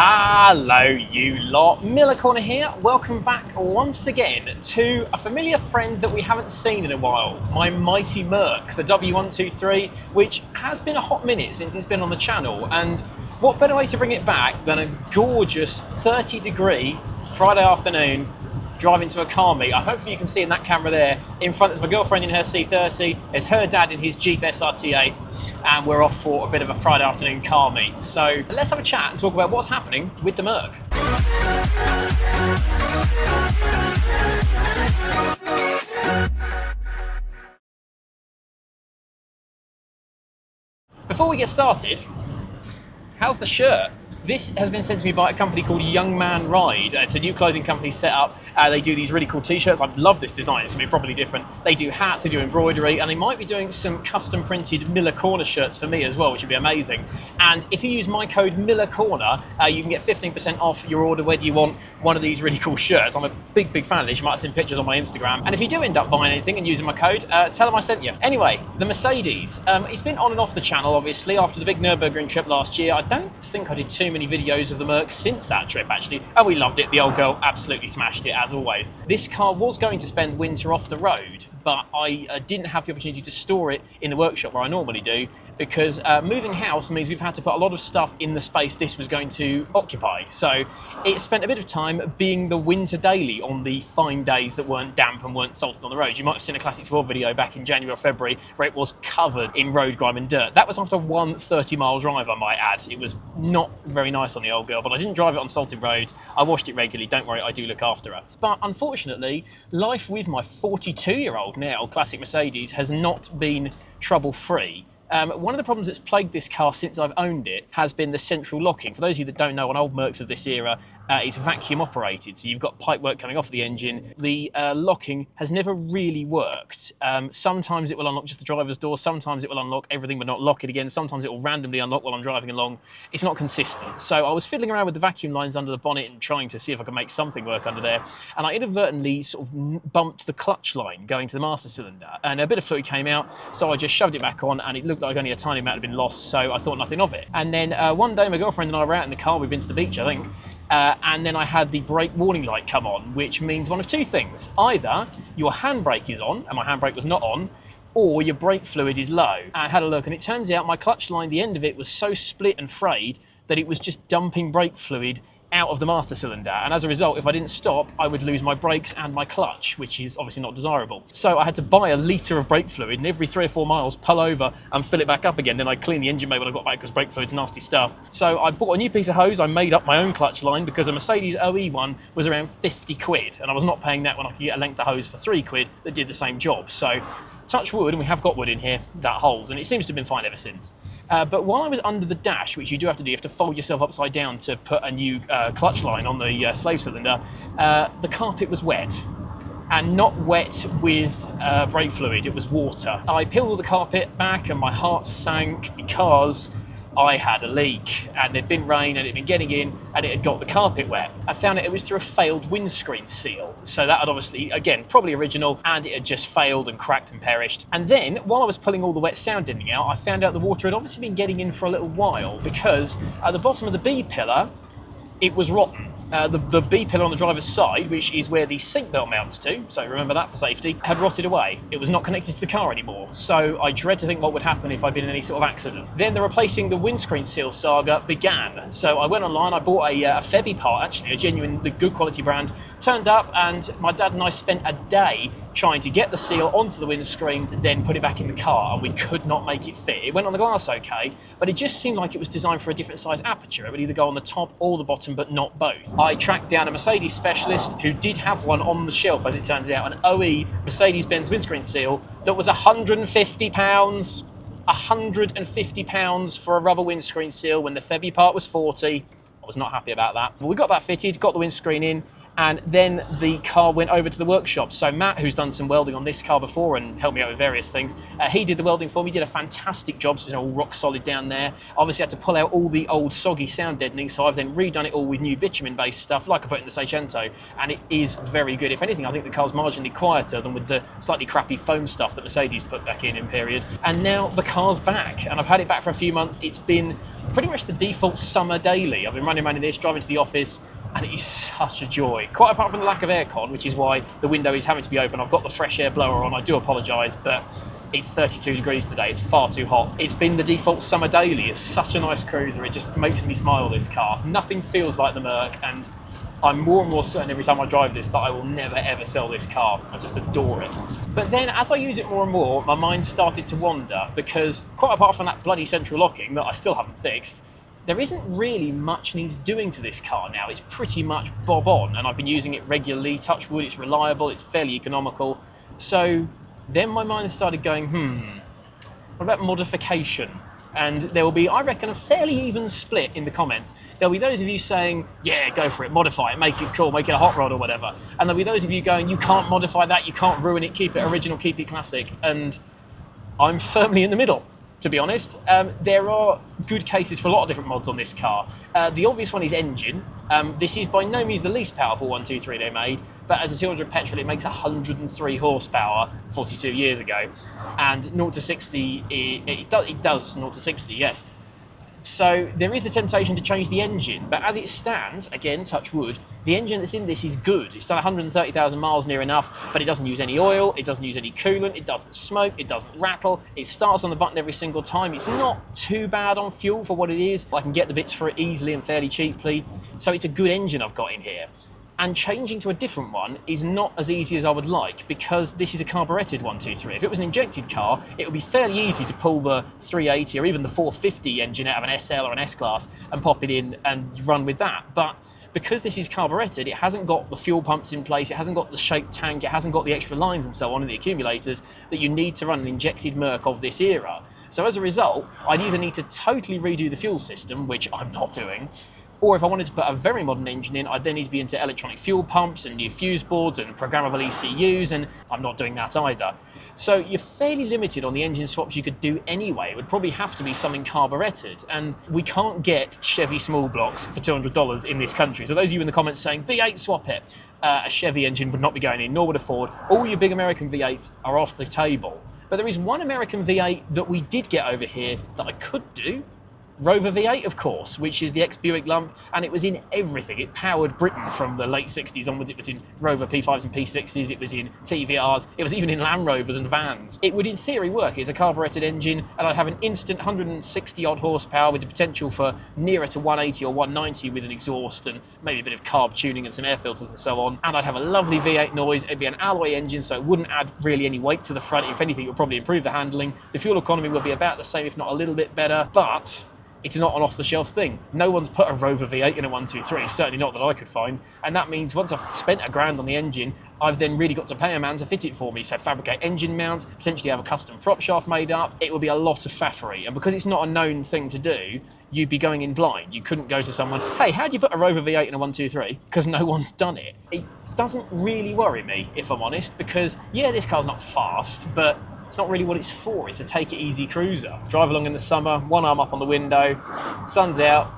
Hello you lot, Miller Corner here. Welcome back once again to a familiar friend that we haven't seen in a while, my mighty Merc, the W123, which has been a hot minute since it's been on the channel, and what better way to bring it back than a gorgeous 30-degree Friday afternoon driving to a car meet. Hopefully you can see in that camera there, in front there's my girlfriend in her C30, there's her dad in his Jeep SRT8, and we're off for a bit of a Friday afternoon car meet. So let's have a chat and talk about what's happening with the Merc. Before we get started, how's the shirt? This has been sent to me by a company called Young Man Ride. It's a new clothing company set up. They do these really cool t-shirts. I love this design, it's going to be properly different. They do hats, they do embroidery, and they might be doing some custom printed Miller Corner shirts for me as well, which would be amazing. And if you use my code Miller Corner, you can get 15% off your order whether you want one of these really cool shirts. I'm a big fan of this. You might have seen pictures on my Instagram. And if you do end up buying anything and using my code, tell them I sent you. Anyway, the Mercedes. It's been on and off the channel, obviously, after the big Nürburgring trip last year. I don't think I did too many videos of the Merc since that trip, actually, and we loved it. The old girl absolutely smashed it, as always. This car was going to spend winter off the road, but I didn't have the opportunity to store it in the workshop where I normally do, because moving house means we've had to put a lot of stuff in the space this was going to occupy. So it spent a bit of time being the winter daily on the fine days that weren't damp and weren't salted on the road. You might have seen a Classics World video back in January or February where it was covered in road grime and dirt. That was after one 30-mile drive, I might add. It was not very nice on the old girl, but I didn't drive it on salted roads. I washed it regularly. Don't worry, I do look after her. But unfortunately, life with my 42-year-old now classic Mercedes has not been trouble-free. One of the problems that's plagued this car since I've owned it has been the central locking. For those of you that don't know, on old Mercs of this era, it's vacuum operated, so you've got pipework coming off the engine. The locking has never really worked. Sometimes it will unlock just the driver's door, sometimes it will unlock everything but not lock it again, sometimes it will randomly unlock while I'm driving along. It's not consistent. So I was fiddling around with the vacuum lines under the bonnet and trying to see if I could make something work under there, and I inadvertently sort of bumped the clutch line going to the master cylinder, and a bit of fluid came out, so I just shoved it back on, and it looked like only a tiny amount had been lost, so I thought nothing of it. And then one day my girlfriend and I were out in the car, we'd been to the beach, I think, and then I had the brake warning light come on, which means one of two things. Either your handbrake is on, and my handbrake was not on, or your brake fluid is low. And I had a look, and it turns out my clutch line, the end of it was so split and frayed that it was just dumping brake fluid out of the master cylinder, and as a result, if I didn't stop, I would lose my brakes and my clutch, which is obviously not desirable. So I had to buy a litre of brake fluid, and every 3 or 4 miles pull over and fill it back up again. Then I'd clean the engine bay when I got back because brake fluid's nasty stuff. So I bought a new piece of hose. I made up my own clutch line because a Mercedes OE one was around 50 quid, and I was not paying that when I could get a length of hose for 3 quid that did the same job. So touch wood, and we have got wood in here, that holds, and it seems to have been fine ever since. But while I was under the dash, which you do have to do, you have to fold yourself upside down to put a new clutch line on the slave cylinder, the carpet was wet. And not wet with brake fluid, it was water. I peeled all the carpet back and my heart sank because I had a leak, and there'd been rain and it'd been getting in and it had got the carpet wet. I found out it was through a failed windscreen seal. So that had obviously, again, probably original, and it had just failed and cracked and perished. And then, while I was pulling all the wet sound deadening out, I found out the water had obviously been getting in for a little while, because at the bottom of the B pillar, it was rotten. The B pillar on the driver's side, which is where the seatbelt mounts to, so remember that for safety, had rotted away. It was not connected to the car anymore, so I dread to think what would happen if I'd been in any sort of accident. Then the replacing the windscreen seal saga began. So I went online, I bought a Febby part, actually, a genuine, the good quality brand, turned up, and my dad and I spent a day trying to get the seal onto the windscreen, then put it back in the car, and we could not make it fit. It went on the glass okay, but it just seemed like it was designed for a different size aperture. It would either go on the top or the bottom, but not both. I tracked down a Mercedes specialist who did have one on the shelf, as it turns out, an OE Mercedes-Benz windscreen seal that was £150. £150 for a rubber windscreen seal when the Febby part was 40. I was not happy about that. But we got that fitted, got the windscreen in, and then the car went over to the workshop. So Matt, who's done some welding on this car before and helped me out with various things, he did the welding for me, did a fantastic job, so it's all rock solid down there. Obviously had to pull out all the old soggy sound deadening, so I've then redone it all with new bitumen-based stuff, like I put in the Seicento, and it is very good. If anything, I think the car's marginally quieter than with the slightly crappy foam stuff that Mercedes put back in period. And now the car's back, and I've had it back for a few months. It's been pretty much the default summer daily. I've been running around in this, driving to the office, and it is such a joy. Quite apart from the lack of aircon, which is why the window is having to be open. I've got the fresh air blower on, I do apologise, but it's 32 degrees today, it's far too hot. It's been the default summer daily. It's such a nice cruiser, it just makes me smile, this car. Nothing feels like the Merc, and I'm more and more certain every time I drive this that I will never ever sell this car. I just adore it. But then as I use it more and more, my mind started to wander, because quite apart from that bloody central locking that I still haven't fixed, there isn't really much needs doing to this car now. It's pretty much bob on, and I've been using it regularly. Touch wood, it's reliable, it's fairly economical. So then my mind started going, what about modification? And there will be, I reckon, a fairly even split in the comments. There'll be those of you saying, yeah, go for it, modify it, make it cool, make it a hot rod or whatever. And there'll be those of you going, you can't modify that, you can't ruin it, keep it original, keep it classic. And I'm firmly in the middle, to be honest. There are good cases for a lot of different mods on this car. The obvious one is engine. This is by no means the least powerful 123 they made, but as a 200 petrol it makes 103 horsepower 42 years ago, and 0 to 60, it does 0 to 60, yes. So there is the temptation to change the engine, but as it stands, again, touch wood, the engine that's in this is good. It's done 130,000 miles near enough, but it doesn't use any oil, it doesn't use any coolant, it doesn't smoke, it doesn't rattle, it starts on the button every single time. It's not too bad on fuel for what it is. I can get the bits for it easily and fairly cheaply, so it's a good engine I've got in here. And changing to a different one is not as easy as I would like, because this is a carburetted 123. If it was an injected car, it would be fairly easy to pull the 380 or even the 450 engine out of an SL or an S-Class and pop it in and run with that. But because this is carburetted, it hasn't got the fuel pumps in place, it hasn't got the shaped tank, it hasn't got the extra lines and so on in the accumulators that you need to run an injected Merc of this era. So as a result, I'd either need to totally redo the fuel system, which I'm not doing, or if I wanted to put a very modern engine in, I'd then need to be into electronic fuel pumps and new fuse boards and programmable ECUs, and I'm not doing that either. So you're fairly limited on the engine swaps you could do anyway. It would probably have to be something carburetted, and we can't get Chevy small blocks for $200 in this country. So those of you in the comments saying, V8 swap it, a Chevy engine would not be going in, nor would a Ford. All your big American V8s are off the table. But there is one American V8 that we did get over here that I could do. Rover V8, of course, which is the ex-Buick lump, and it was in everything. It powered Britain from the late 60s onwards. It was in Rover P5s and P6s, it was in TVRs, it was even in Land Rovers and vans. It would in theory work as a carburetted engine, and I'd have an instant 160 odd horsepower with the potential for nearer to 180 or 190 with an exhaust and maybe a bit of carb tuning and some air filters and so on. And I'd have a lovely V8 noise. It'd be an alloy engine, so it wouldn't add really any weight to the front. If anything, it would probably improve the handling. The fuel economy would be about the same, if not a little bit better, but it's not an off-the-shelf thing. No one's put a Rover V8 in a 123, certainly not that I could find, and that means once I've spent $1,000 on the engine, I've then really got to pay a man to fit it for me, so fabricate engine mounts, potentially have a custom prop shaft made up. It would be a lot of faffery, and because it's not a known thing to do, you'd be going in blind. You couldn't go to someone, hey, how do you put a Rover V8 in a 123? Because no one's done it. It doesn't really worry me, if I'm honest, because yeah, this car's not fast, but it's not really what it's for. It's a take-it-easy cruiser. Drive along in the summer, one arm up on the window, sun's out,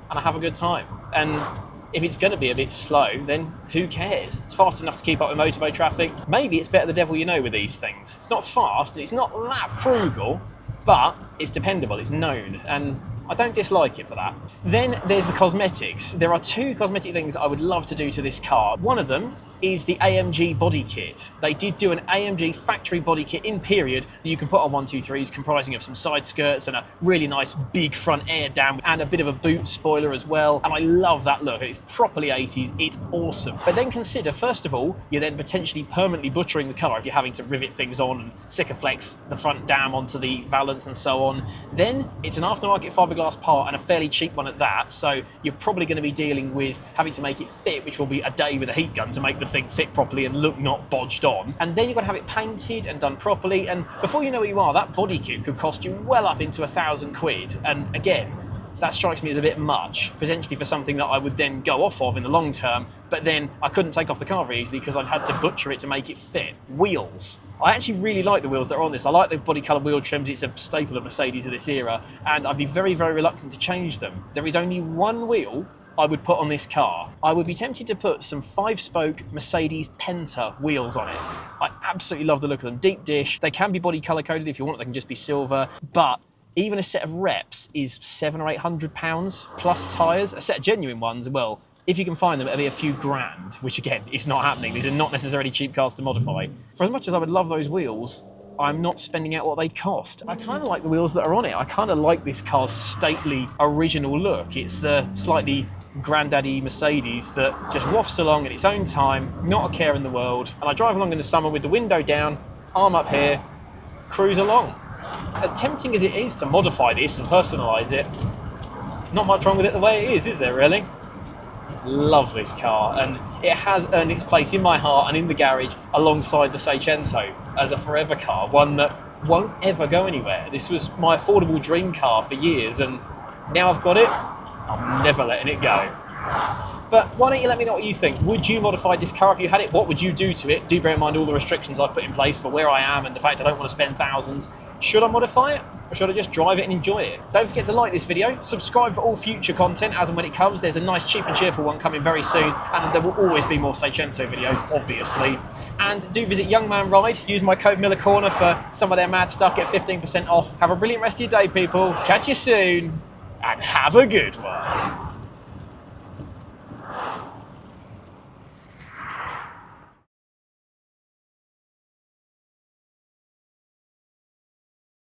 and I have a good time. And if it's going to be a bit slow, then who cares? It's fast enough to keep up with motorway traffic. Maybe it's better the devil you know with these things. It's not fast, it's not that frugal, but it's dependable, it's known, and I don't dislike it for that. Then there's the cosmetics. There are two cosmetic things I would love to do to this car. One of them is the AMG body kit. They did do an AMG factory body kit in period that you can put on 123s, comprising of some side skirts and a really nice big front air dam and a bit of a boot spoiler as well. And I love that look. It's properly 80s. It's awesome. But then consider, first of all, you're then potentially permanently butchering the car if you're having to rivet things on and Sikaflex the front dam onto the valance and so on. Then it's an aftermarket fiberglass part and a fairly cheap one at that. So you're probably going to be dealing with having to make it fit, which will be a day with a heat gun to make the thing fit properly and look not bodged on. And then you've got to have it painted and done properly, and before you know where you are, that body kit could cost you well up into £1,000. And again, that strikes me as a bit much, potentially for something that I would then go off of in the long term, but then I couldn't take off the car very easily because I'd had to butcher it to make it fit. Wheels. I actually really like the wheels that are on this. I like the body colour wheel trims. It's a staple of Mercedes of this era, and I'd be very, very reluctant to change them. There is only one wheel I would put on this car. I would be tempted to put some 5-spoke Mercedes Penta wheels on it. I absolutely love the look of them. Deep dish. They can be body colour coded if you want. They can just be silver, but even a set of reps is £700 or £800 plus tyres. A set of genuine ones, well, if you can find them, it'll be a few grand, which again, is not happening. These are not necessarily cheap cars to modify. For as much as I would love those wheels, I'm not spending out what they cost. I kind of like the wheels that are on it. I kind of like this car's stately, original look. It's the slightly granddaddy Mercedes that just wafts along in its own time, not a care in the world. And I drive along in the summer with the window down, arm up here, cruise along. As tempting as it is to modify this and personalise it, not much wrong with it the way it is there really? Love this car, and it has earned its place in my heart and in the garage alongside the Seicento as a forever car, one that won't ever go anywhere. This was my affordable dream car for years, and now I've got it, I'm never letting it go. But why don't you let me know what you think? Would you modify this car if you had it? What would you do to it? Do bear in mind all the restrictions I've put in place for where I am and the fact I don't want to spend thousands. Should I modify it? Or should I just drive it and enjoy it? Don't forget to like this video, subscribe for all future content as and when it comes. There's a nice cheap and cheerful one coming very soon, and there will always be more Seicento videos, obviously. And do visit Young Man Ride, use my code MillerCorner for some of their mad stuff, get 15% off. Have a brilliant rest of your day, people. Catch you soon, and have a good one.